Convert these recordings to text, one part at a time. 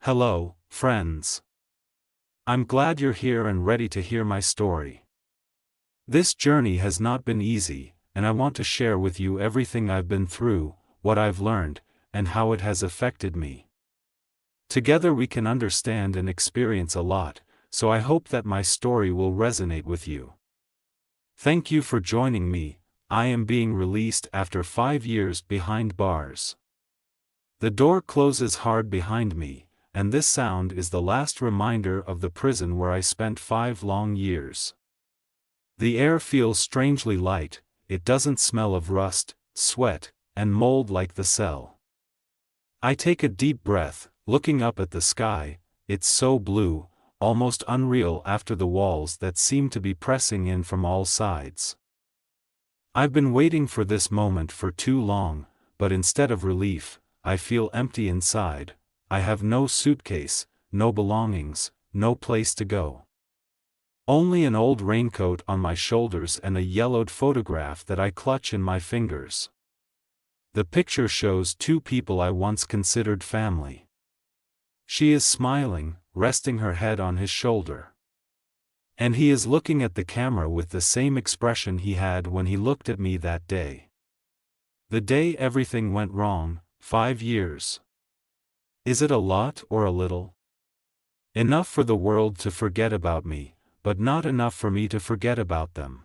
Hello, friends. I'm glad you're here and ready to hear my story. This journey has not been easy, and I want to share with you everything I've been through, what I've learned, and how it has affected me. Together we can understand and experience a lot, so I hope that my story will resonate with you. Thank you for joining me. I am being released after 5 years behind bars. The door closes hard behind me, and this sound is the last reminder of the prison where I spent 5 long years. The air feels strangely light, it doesn't smell of rust, sweat, and mold like the cell. I take a deep breath, looking up at the sky. It's so blue, almost unreal after the walls that seem to be pressing in from all sides. I've been waiting for this moment for too long, but instead of relief, I feel empty inside. I have no suitcase, no belongings, no place to go. Only an old raincoat on my shoulders and a yellowed photograph that I clutch in my fingers. The picture shows 2 people I once considered family. She is smiling, resting her head on his shoulder. And he is looking at the camera with the same expression he had when he looked at me that day. The day everything went wrong, 5 years. Is it a lot or a little? Enough for the world to forget about me, but not enough for me to forget about them.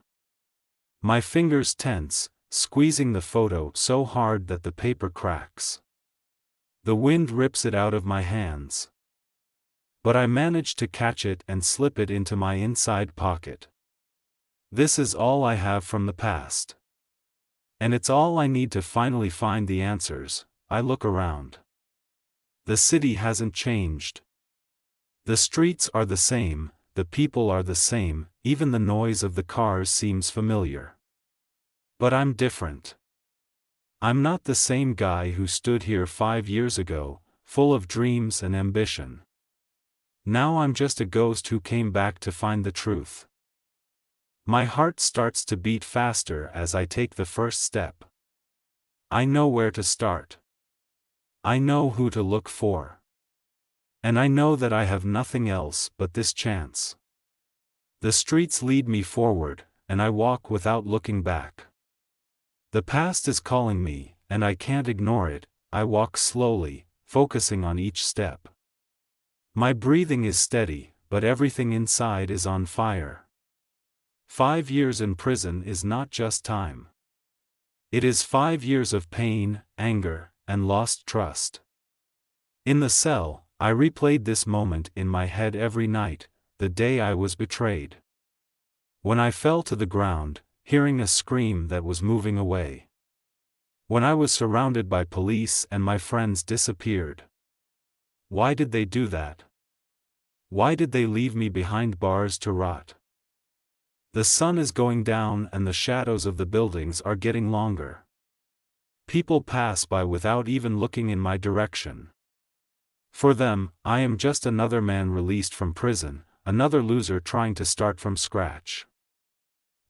My fingers tense, squeezing the photo so hard that the paper cracks. The wind rips it out of my hands. But I manage to catch it and slip it into my inside pocket. This is all I have from the past. And it's all I need to finally find the answers. I look around. The city hasn't changed. The streets are the same, the people are the same, even the noise of the cars seems familiar. But I'm different. I'm not the same guy who stood here 5 years ago, full of dreams and ambition. Now I'm just a ghost who came back to find the truth. My heart starts to beat faster as I take the first step. I know where to start. I know who to look for. And I know that I have nothing else but this chance. The streets lead me forward, and I walk without looking back. The past is calling me, and I can't ignore it. I walk slowly, focusing on each step. My breathing is steady, but everything inside is on fire. 5 years in prison is not just time. It is 5 years of pain, anger, and lost trust. In the cell, I replayed this moment in my head every night, the day I was betrayed. When I fell to the ground, hearing a scream that was moving away. When I was surrounded by police and my friends disappeared. Why did they do that? Why did they leave me behind bars to rot? The sun is going down and the shadows of the buildings are getting longer. People pass by without even looking in my direction. For them, I am just another man released from prison, another loser trying to start from scratch.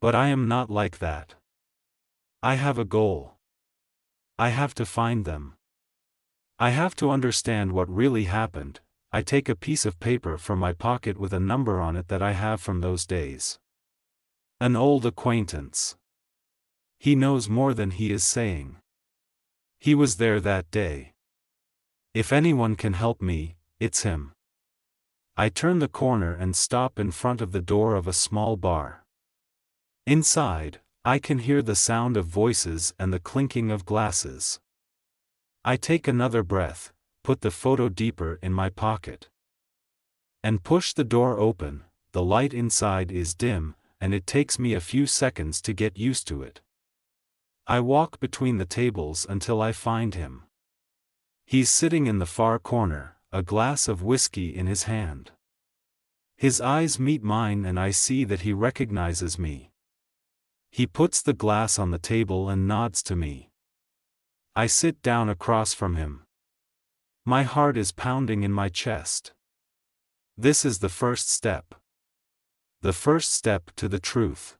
But I am not like that. I have a goal. I have to find them. I have to understand what really happened. I take a piece of paper from my pocket with a number on it that I have from those days. An old acquaintance. He knows more than he is saying. He was there that day. If anyone can help me, it's him. I turn the corner and stop in front of the door of a small bar. Inside, I can hear the sound of voices and the clinking of glasses. I take another breath, put the photo deeper in my pocket, and push the door open. The light inside is dim, and it takes me a few seconds to get used to it. I walk between the tables until I find him. He's sitting in the far corner, a glass of whiskey in his hand. His eyes meet mine and I see that he recognizes me. He puts the glass on the table and nods to me. I sit down across from him. My heart is pounding in my chest. This is the first step. The first step to the truth.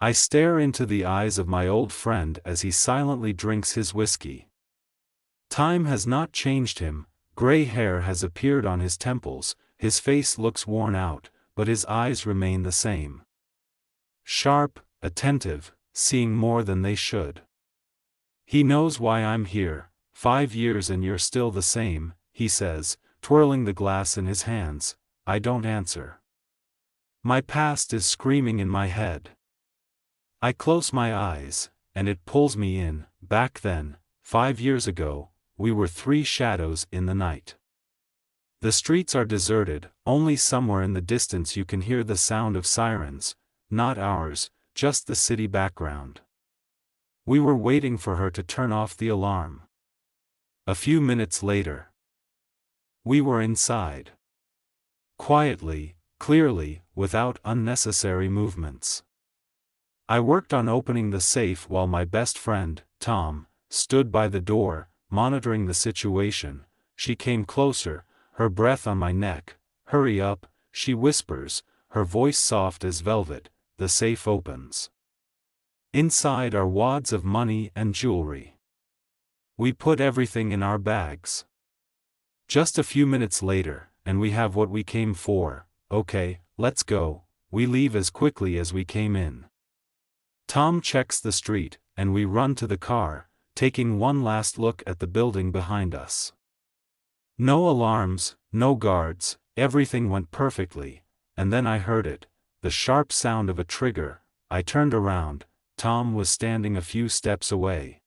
I stare into the eyes of my old friend as he silently drinks his whiskey. Time has not changed him, Gray hair has appeared on his temples, his face looks worn out, but his eyes remain the same. Sharp, attentive, seeing more than they should. He knows why I'm here. 5 years and you're still the same, he says, twirling the glass in his hands. I don't answer. My past is screaming in my head. I close my eyes, and it pulls me in. Back then, 5 years ago, we were 3 shadows in the night. The streets are deserted, only somewhere in the distance you can hear the sound of sirens, not ours, just the city background. We were waiting for her to turn off the alarm. A few minutes later, we were inside. Quietly, clearly, without unnecessary movements. I worked on opening the safe while my best friend, Tom, stood by the door, monitoring the situation. She came closer, her breath on my neck. Hurry up, she whispers, her voice soft as velvet. The safe opens. Inside are wads of money and jewelry. We put everything in our bags. Just a few minutes later, and we have what we came for. Okay, let's go. We leave as quickly as we came in. Tom checks the street, and we run to the car, taking one last look at the building behind us. No alarms, no guards, everything went perfectly, and then I heard it, the sharp sound of a trigger. I turned around. Tom was standing a few steps away.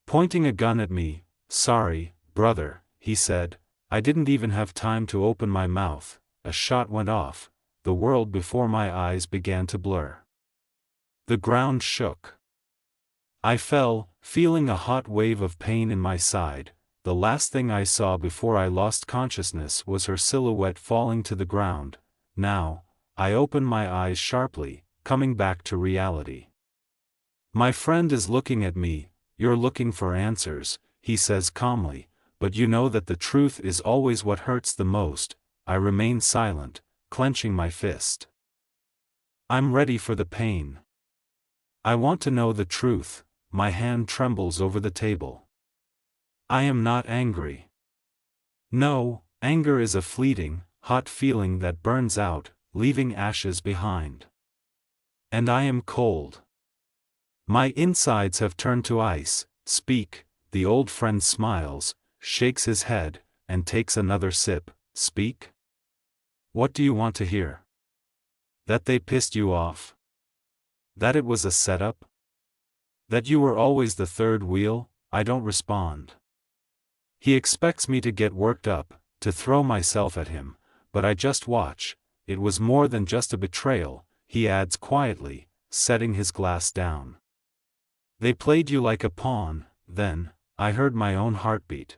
Pointing a gun at me. Sorry, brother, he said. I didn't even have time to open my mouth. A shot went off. The world before my eyes began to blur. The ground shook. I fell, feeling a hot wave of pain in my side. The last thing I saw before I lost consciousness was her silhouette falling to the ground. Now, I opened my eyes sharply, coming back to reality. My friend is looking at me. You're looking for answers, he says calmly, but you know that the truth is always what hurts the most. I remain silent, clenching my fist. I'm ready for the pain. I want to know the truth. My hand trembles over the table. I am not angry. No, anger is a fleeting, hot feeling that burns out, leaving ashes behind. And I am cold. My insides have turned to ice. Speak, the old friend smiles, shakes his head, and takes another sip. Speak? What do you want to hear? That they pissed you off? That it was a setup? That you were always the third wheel? I don't respond. He expects me to get worked up, to throw myself at him, but I just watch. It was more than just a betrayal, he adds quietly, setting his glass down. They played you like a pawn. Then, I heard my own heartbeat.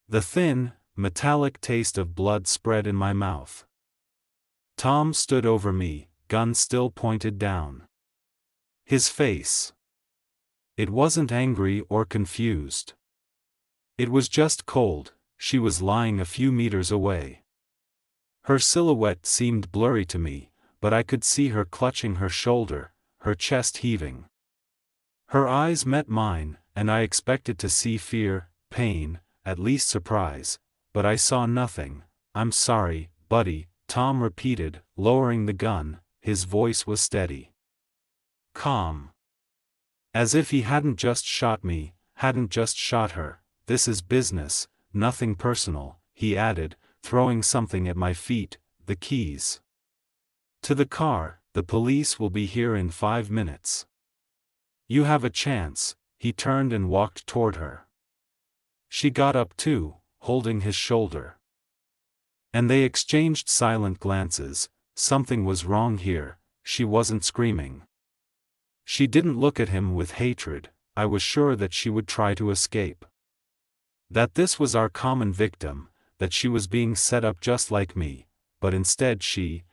The thin, metallic taste of blood spread in my mouth. Tom stood over me, gun still pointed down. His face. It wasn't angry or confused. It was just cold. She was lying a few meters away. Her silhouette seemed blurry to me, but I could see her clutching her shoulder, her chest heaving. Her eyes met mine, and I expected to see fear, pain, at least surprise, but I saw nothing. I'm sorry, buddy, Tom repeated, lowering the gun. His voice was steady. Calm. As if he hadn't just shot me, hadn't just shot her. This is business, nothing personal, he added, throwing something at my feet. The keys. To the car. The police will be here in 5 minutes. You have a chance. He turned and walked toward her. She got up too, holding his shoulder. And they exchanged silent glances. Something was wrong here. She wasn't screaming. She didn't look at him with hatred. I was sure that she would try to escape. That this was our common victim, that she was being set up just like me, but instead she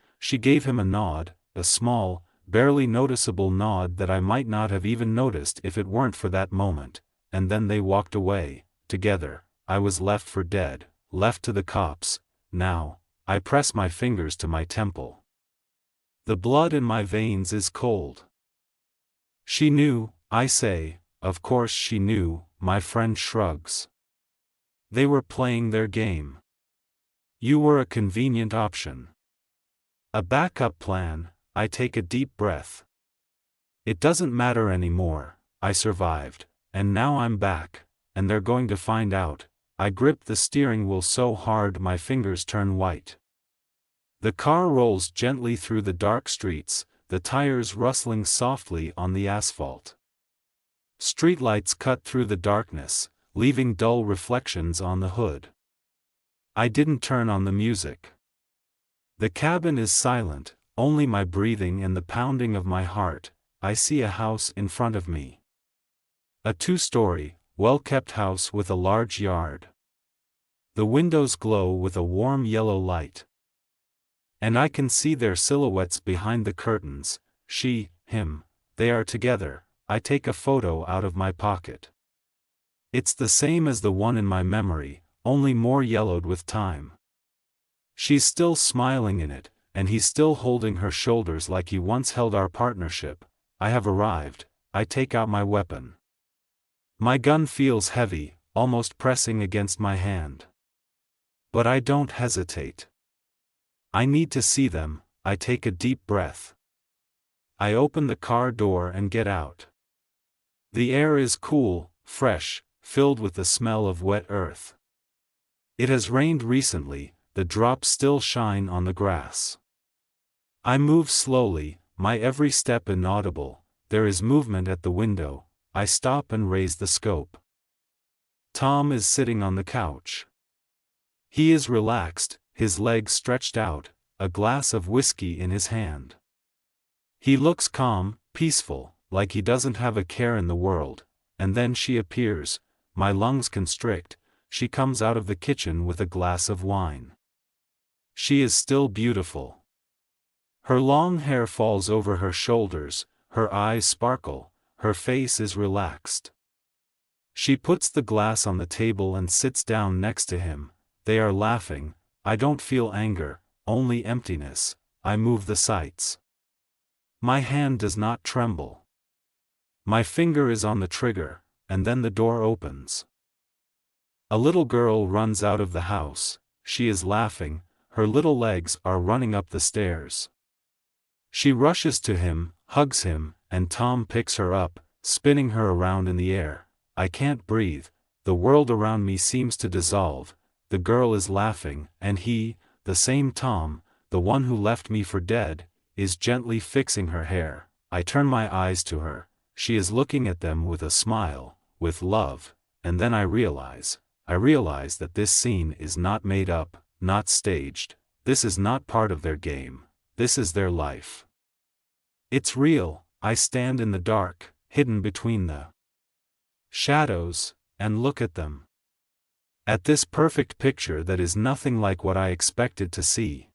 gave him a nod, a small, barely noticeable nod that I might not have even noticed if it weren't for that moment, and then they walked away, together. I was left for dead, left to the cops. Now, I press my fingers to my temple. The blood in my veins is cold. She knew, I say, of course she knew, my friend shrugs. They were playing their game. You were a convenient option. A backup plan. I take a deep breath. It doesn't matter anymore, I survived, and now I'm back, and they're going to find out. I grip the steering wheel so hard my fingers turn white. The car rolls gently through the dark streets, the tires rustling softly on the asphalt. Streetlights cut through the darkness, leaving dull reflections on the hood. I didn't turn on the music. The cabin is silent, only my breathing and the pounding of my heart. I see a house in front of me. A 2-story, well-kept house with a large yard. The windows glow with a warm yellow light. And I can see their silhouettes behind the curtains. She, him, they are together. I take a photo out of my pocket. It's the same as the one in my memory, only more yellowed with time. She's still smiling in it, and he's still holding her shoulders like he once held our partnership. I have arrived. I take out my weapon. My gun feels heavy, almost pressing against my hand. But I don't hesitate. I need to see them. I take a deep breath. I open the car door and get out. The air is cool, fresh, filled with the smell of wet earth. It has rained recently, the drops still shine on the grass. I move slowly, my every step inaudible. There is movement at the window. I stop and raise the scope. Tom is sitting on the couch. He is relaxed, his legs stretched out, a glass of whiskey in his hand. He looks calm, peaceful, like he doesn't have a care in the world, and then she appears. My lungs constrict. She comes out of the kitchen with a glass of wine. She is still beautiful. Her long hair falls over her shoulders, her eyes sparkle, her face is relaxed. She puts the glass on the table and sits down next to him. They are laughing. I don't feel anger, only emptiness. I move the sights. My hand does not tremble. My finger is on the trigger, and then the door opens. A little girl runs out of the house. She is laughing, her little legs are running up the stairs. She rushes to him, hugs him, and Tom picks her up, spinning her around in the air. I can't breathe, the world around me seems to dissolve. The girl is laughing, and he, the same Tom, the one who left me for dead, is gently fixing her hair. I turn my eyes to her. She is looking at them with a smile, with love, and then I realize that this scene is not made up, not staged. This is not part of their game. This is their life. It's real. I stand in the dark, hidden between the shadows, and look at them. At this perfect picture that is nothing like what I expected to see.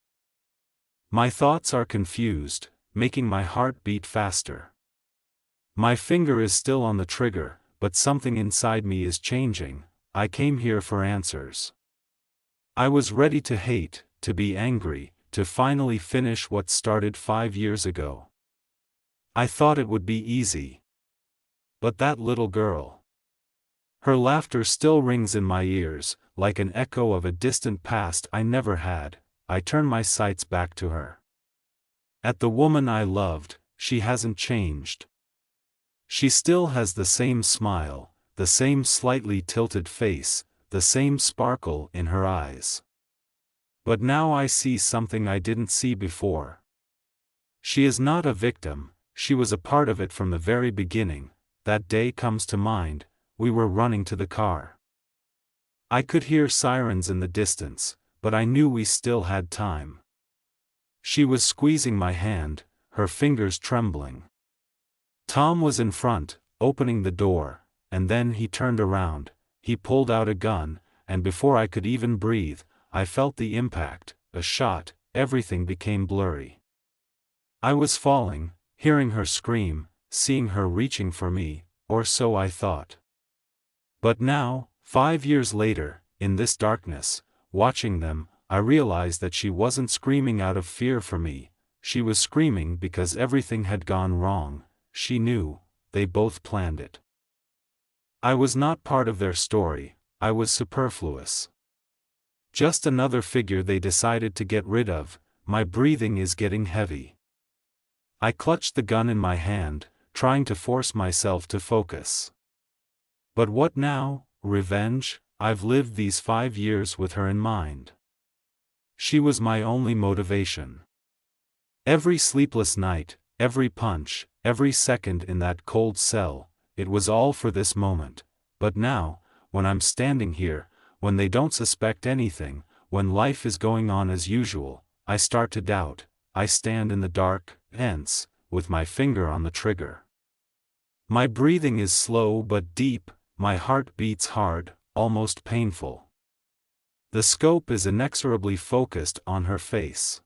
My thoughts are confused, making my heart beat faster. My finger is still on the trigger, but something inside me is changing. I came here for answers. I was ready to hate, to be angry, to finally finish what started 5 years ago. I thought it would be easy. But that little girl. Her laughter still rings in my ears, like an echo of a distant past I never had. I turn my sights back to her. At the woman I loved, she hasn't changed. She still has the same smile, the same slightly tilted face, the same sparkle in her eyes. But now I see something I didn't see before. She is not a victim, she was a part of it from the very beginning. That day comes to mind. We were running to the car. I could hear sirens in the distance, but I knew we still had time. She was squeezing my hand, her fingers trembling. Tom was in front, opening the door, and then he turned around, he pulled out a gun, and before I could even breathe, I felt the impact, a shot, everything became blurry. I was falling, hearing her scream, seeing her reaching for me, or so I thought. But now, 5 years later, in this darkness, watching them, I realized that she wasn't screaming out of fear for me, she was screaming because everything had gone wrong. She knew, they both planned it. I was not part of their story, I was superfluous. Just another figure they decided to get rid of. My breathing is getting heavy. I clutched the gun in my hand, trying to force myself to focus. But what now? Revenge? I've lived these 5 years with her in mind. She was my only motivation. Every sleepless night, every punch, every second in that cold cell, it was all for this moment. But now, when I'm standing here, when they don't suspect anything, when life is going on as usual, I start to doubt. I stand in the dark, tense, with my finger on the trigger. My breathing is slow but deep, my heart beats hard, almost painful. The scope is inexorably focused on her face.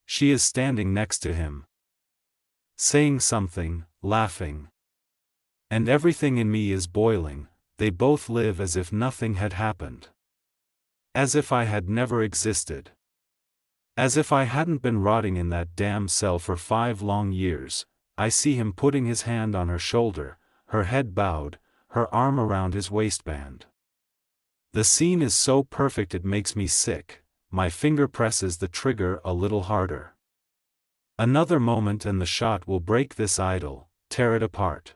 She is standing next to him, saying something, laughing. And everything in me is boiling. They both live as if nothing had happened. As if I had never existed. As if I hadn't been rotting in that damn cell for 5 long years. I see him putting his hand on her shoulder, her head bowed, her arm around his waistband. The scene is so perfect it makes me sick. My finger presses the trigger a little harder. Another moment and the shot will break this idol, tear it apart.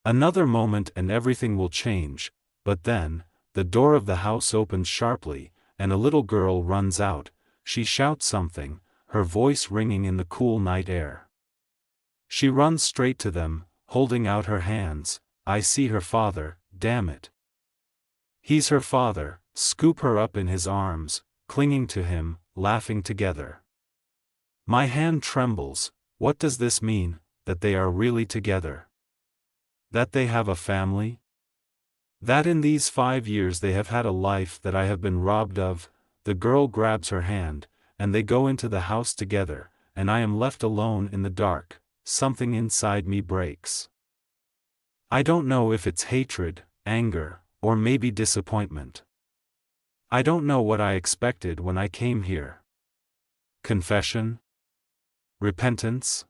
Another moment and everything will change, but then, the door of the house opens sharply, and a little girl runs out. She shouts something, her voice ringing in the cool night air. She runs straight to them, holding out her hands. I see her father, damn it. He's her father, scoop her up in his arms, clinging to him, laughing together. My hand trembles. What does this mean, that they are really together? That they have a family? That in these 5 years they have had a life that I have been robbed of? The girl grabs her hand, and they go into the house together, and I am left alone in the dark. Something inside me breaks. I don't know if it's hatred, anger, or maybe disappointment. I don't know what I expected when I came here. Confession? Repentance?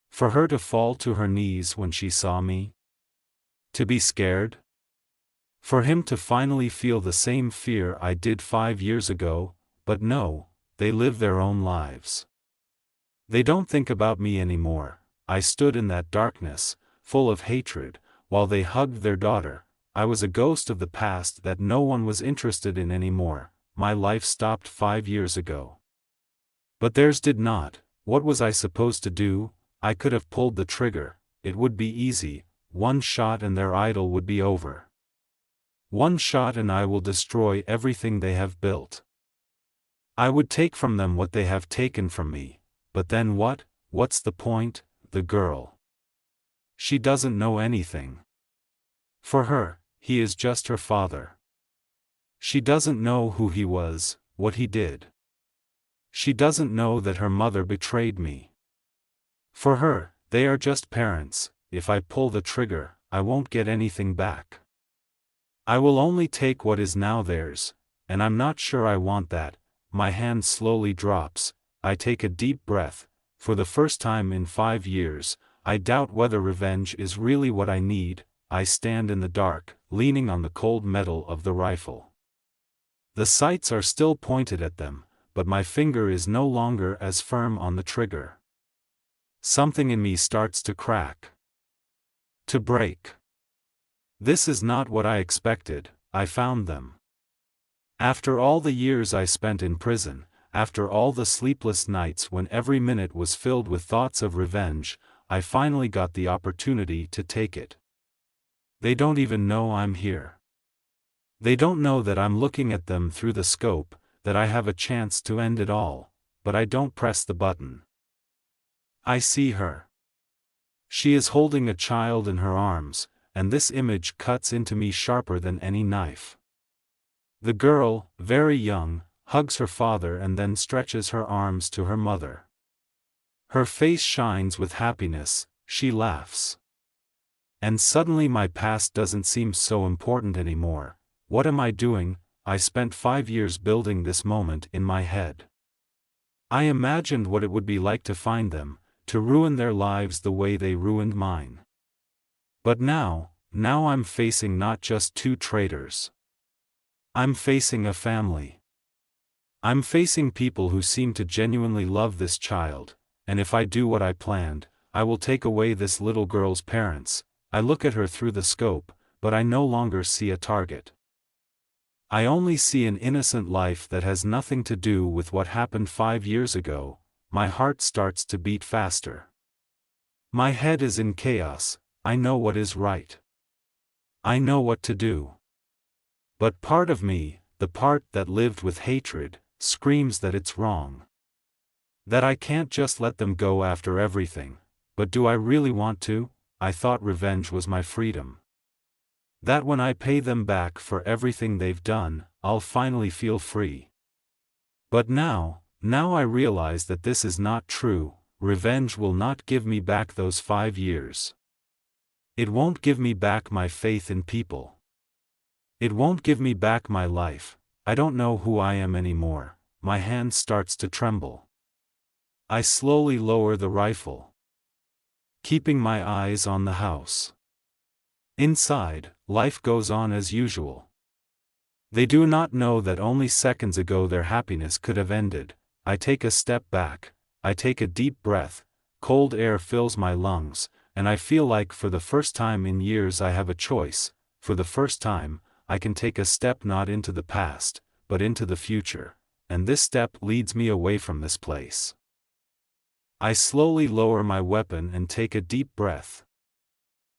For her to fall to her knees when she saw me? To be scared? For him to finally feel the same fear I did 5 years ago? But no, they live their own lives. They don't think about me anymore. I stood in that darkness, full of hatred, while they hugged their daughter. I was a ghost of the past that no one was interested in anymore. My life stopped 5 years ago. But theirs did not. What was I supposed to do? I could have pulled the trigger. It would be easy. One shot and their idol would be over. One shot and I will destroy everything they have built. I would take from them what they have taken from me. But then what? What's the point? The girl. She doesn't know anything. For her, he is just her father. She doesn't know who he was, what he did. She doesn't know that her mother betrayed me. For her, they are just parents. If I pull the trigger, I won't get anything back. I will only take what is now theirs, and I'm not sure I want that. My hand slowly drops. I take a deep breath. For the first time in 5 years, I doubt whether revenge is really what I need. I stand in the dark, leaning on the cold metal of the rifle. The sights are still pointed at them, but my finger is no longer as firm on the trigger. Something in me starts to crack. To break. This is not what I expected. I found them. After all the years I spent in prison, after all the sleepless nights when every minute was filled with thoughts of revenge, I finally got the opportunity to take it. They don't even know I'm here. They don't know that I'm looking at them through the scope, that I have a chance to end it all, but I don't press the button. I see her. She is holding a child in her arms, and this image cuts into me sharper than any knife. The girl, very young, hugs her father and then stretches her arms to her mother. Her face shines with happiness. She laughs. And suddenly my past doesn't seem so important anymore. What am I doing? I spent 5 years building this moment in my head. I imagined what it would be like to find them, to ruin their lives the way they ruined mine. But now, now I'm facing not just two traitors. I'm facing a family. I'm facing people who seem to genuinely love this child, and if I do what I planned, I will take away this little girl's parents. I look at her through the scope, but I no longer see a target. I only see an innocent life that has nothing to do with what happened 5 years ago. My heart starts to beat faster. My head is in chaos. I know what is right. I know what to do. But part of me, the part that lived with hatred, screams that it's wrong. That I can't just let them go after everything. But do I really want to? I thought revenge was my freedom. That when I pay them back for everything they've done, I'll finally feel free. But now I realize that this is not true. Revenge will not give me back those 5 years. It won't give me back my faith in people. It won't give me back my life. I don't know who I am anymore. My hand starts to tremble. I slowly lower the rifle, keeping my eyes on the house. Inside, life goes on as usual. They do not know that only seconds ago their happiness could have ended. I take a step back. I take a deep breath. Cold air fills my lungs, and I feel like for the first time in years I have a choice. For the first time, I can take a step not into the past, but into the future, and this step leads me away from this place. I slowly lower my weapon and take a deep breath.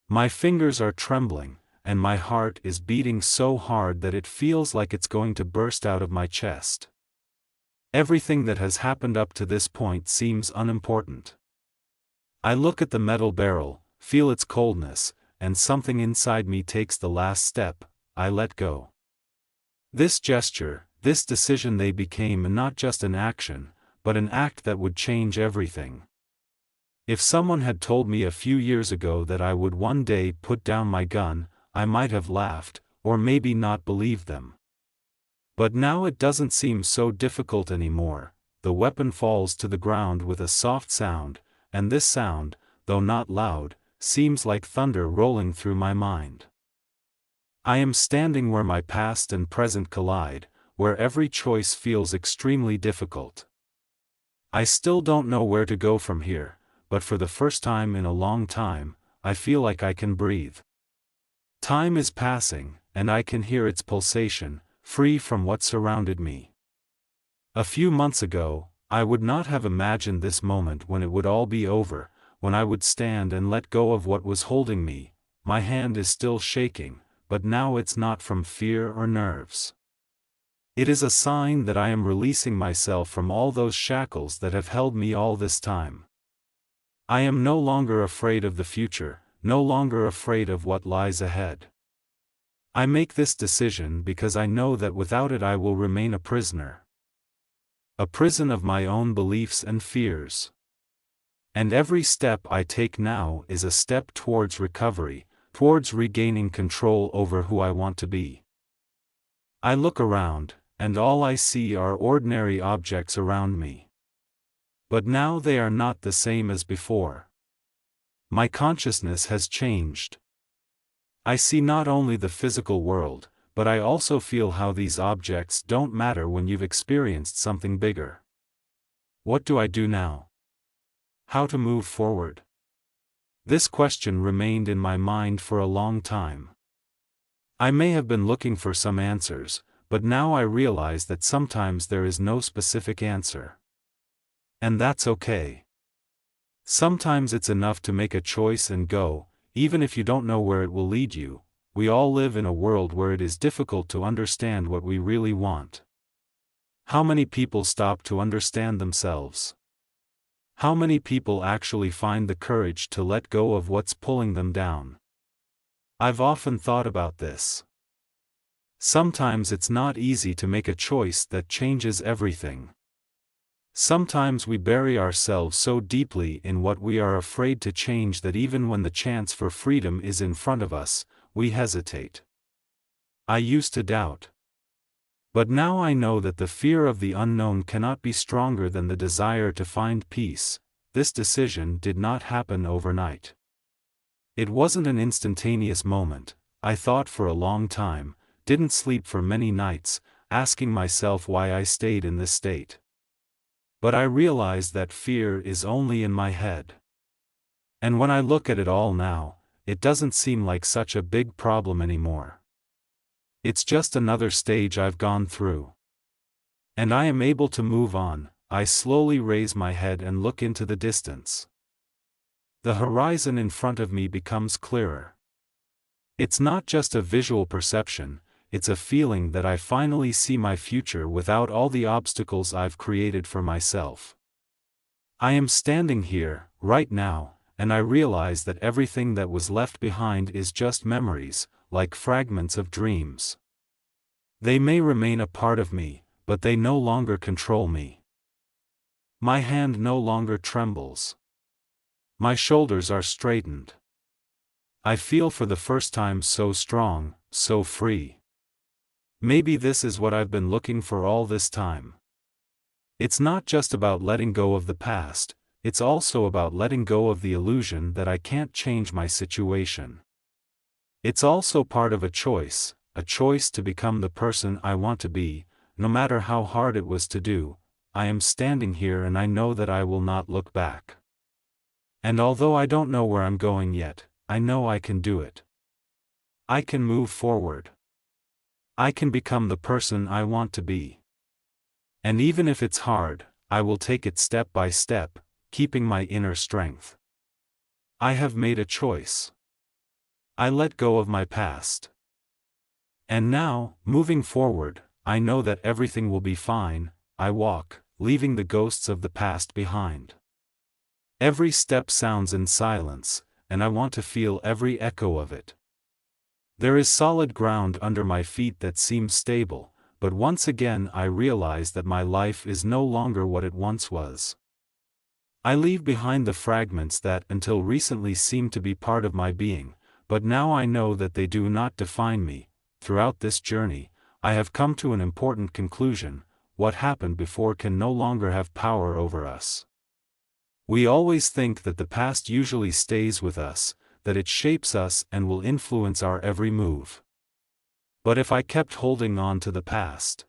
My fingers are trembling, and my heart is beating so hard that it feels like it's going to burst out of my chest. Everything that has happened up to this point seems unimportant. I look at the metal barrel, feel its coldness, and something inside me takes the last step. I let go. This gesture, this decision, they became not just an action, but an act that would change everything. If someone had told me a few years ago that I would one day put down my gun, I might have laughed, or maybe not believed them. But now it doesn't seem so difficult anymore. The weapon falls to the ground with a soft sound, and this sound, though not loud, seems like thunder rolling through my mind. I am standing where my past and present collide, where every choice feels extremely difficult. I still don't know where to go from here, but for the first time in a long time, I feel like I can breathe. Time is passing, and I can hear its pulsation, free from what surrounded me. A few months ago, I would not have imagined this moment when it would all be over, when I would stand and let go of what was holding me. My hand is still shaking, but now it's not from fear or nerves. It is a sign that I am releasing myself from all those shackles that have held me all this time. I am no longer afraid of the future, no longer afraid of what lies ahead. I make this decision because I know that without it I will remain a prisoner. A prison of my own beliefs and fears. And every step I take now is a step towards recovery, towards regaining control over who I want to be. I look around, and all I see are ordinary objects around me. But now they are not the same as before. My consciousness has changed. I see not only the physical world, but I also feel how these objects don't matter when you've experienced something bigger. What do I do now? How to move forward? This question remained in my mind for a long time. I may have been looking for some answers, but now I realize that sometimes there is no specific answer. And that's okay. Sometimes it's enough to make a choice and go, even if you don't know where it will lead you. We all live in a world where it is difficult to understand what we really want. How many people stop to understand themselves? How many people actually find the courage to let go of what's pulling them down? I've often thought about this. Sometimes it's not easy to make a choice that changes everything. Sometimes we bury ourselves so deeply in what we are afraid to change that even when the chance for freedom is in front of us, we hesitate. I used to doubt. But now I know that the fear of the unknown cannot be stronger than the desire to find peace. This decision did not happen overnight. It wasn't an instantaneous moment. I thought for a long time, didn't sleep for many nights, asking myself why I stayed in this state. But I realized that fear is only in my head. And when I look at it all now, it doesn't seem like such a big problem anymore. It's just another stage I've gone through. And I am able to move on. I slowly raise my head and look into the distance. The horizon in front of me becomes clearer. It's not just a visual perception, it's a feeling that I finally see my future without all the obstacles I've created for myself. I am standing here, right now, and I realize that everything that was left behind is just memories, like fragments of dreams. They may remain a part of me, but they no longer control me. My hand no longer trembles. My shoulders are straightened. I feel for the first time so strong, so free. Maybe this is what I've been looking for all this time. It's not just about letting go of the past, it's also about letting go of the illusion that I can't change my situation. It's also part of a choice to become the person I want to be, no matter how hard it was to do. I am standing here and I know that I will not look back. And although I don't know where I'm going yet, I know I can do it. I can move forward. I can become the person I want to be. And even if it's hard, I will take it step by step, keeping my inner strength. I have made a choice. I let go of my past. And now, moving forward, I know that everything will be fine. I walk, leaving the ghosts of the past behind. Every step sounds in silence, and I want to feel every echo of it. There is solid ground under my feet that seems stable, but once again I realize that my life is no longer what it once was. I leave behind the fragments that until recently seemed to be part of my being, but now I know that they do not define me. Throughout this journey, I have come to an important conclusion: what happened before can no longer have power over us. We always think that the past usually stays with us, that it shapes us and will influence our every move. But if I kept holding on to the past,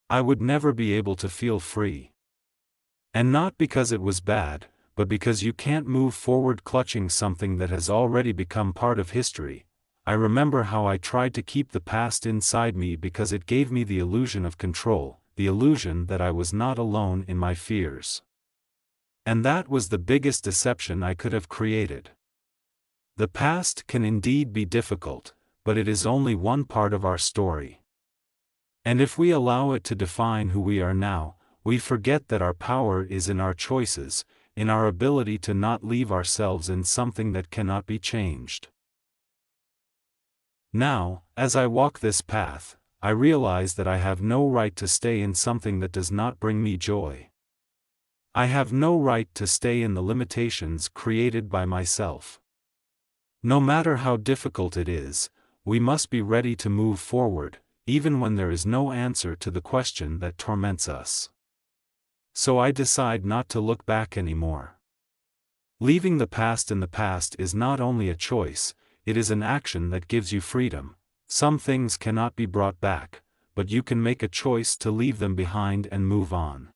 I would never be able to feel free. And not because it was bad, but because you can't move forward clutching something that has already become part of history. I remember how I tried to keep the past inside me because it gave me the illusion of control, the illusion that I was not alone in my fears. And that was the biggest deception I could have created. The past can indeed be difficult, but it is only one part of our story. And if we allow it to define who we are now, we forget that our power is in our choices, in our ability to not leave ourselves in something that cannot be changed. Now, as I walk this path, I realize that I have no right to stay in something that does not bring me joy. I have no right to stay in the limitations created by myself. No matter how difficult it is, we must be ready to move forward, even when there is no answer to the question that torments us. So I decide not to look back anymore. Leaving the past in the past is not only a choice, it is an action that gives you freedom. Some things cannot be brought back, but you can make a choice to leave them behind and move on.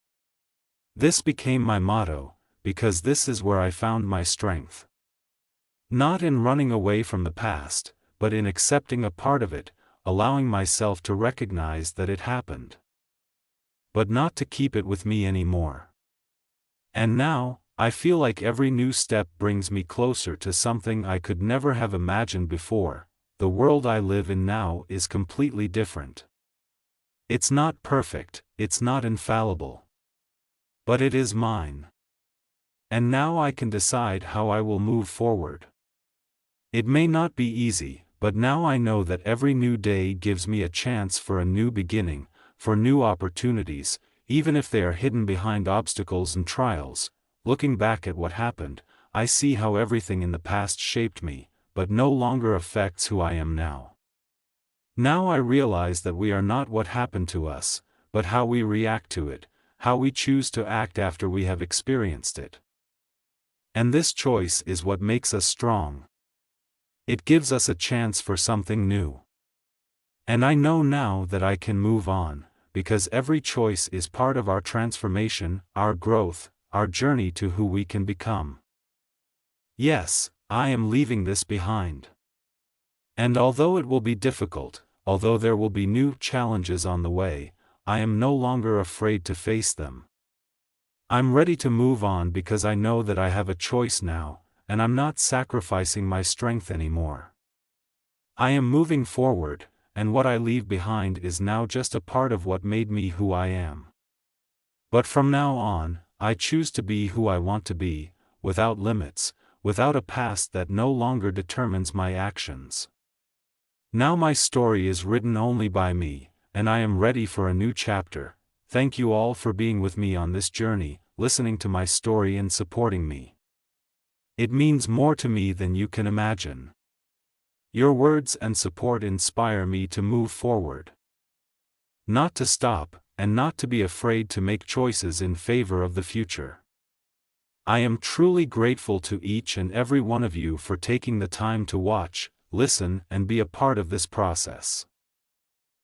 This became my motto, because this is where I found my strength. Not in running away from the past, but in accepting a part of it, allowing myself to recognize that it happened. But not to keep it with me anymore. And now, I feel like every new step brings me closer to something I could never have imagined before. The world I live in now is completely different. It's not perfect, it's not infallible. But it is mine. And now I can decide how I will move forward. It may not be easy, but now I know that every new day gives me a chance for a new beginning, for new opportunities, even if they are hidden behind obstacles and trials. Looking back at what happened, I see how everything in the past shaped me, but no longer affects who I am now. Now I realize that we are not what happened to us, but how we react to it, how we choose to act after we have experienced it. And this choice is what makes us strong. It gives us a chance for something new. And I know now that I can move on, because every choice is part of our transformation, our growth, our journey to who we can become. Yes, I am leaving this behind. And although it will be difficult, although there will be new challenges on the way, I am no longer afraid to face them. I'm ready to move on because I know that I have a choice now, and I'm not sacrificing my strength anymore. I am moving forward, and what I leave behind is now just a part of what made me who I am. But from now on, I choose to be who I want to be, without limits, without a past that no longer determines my actions. Now my story is written only by me, and I am ready for a new chapter. Thank you all for being with me on this journey, listening to my story and supporting me. It means more to me than you can imagine. Your words and support inspire me to move forward. Not to stop, and not to be afraid to make choices in favor of the future. I am truly grateful to each and every one of you for taking the time to watch, listen, and be a part of this process.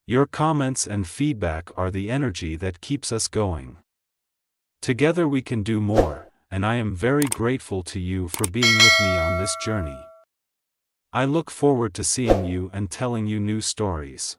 Your comments and feedback are the energy that keeps us going. Together we can do more, and I am very grateful to you for being with me on this journey. I look forward to seeing you and telling you new stories.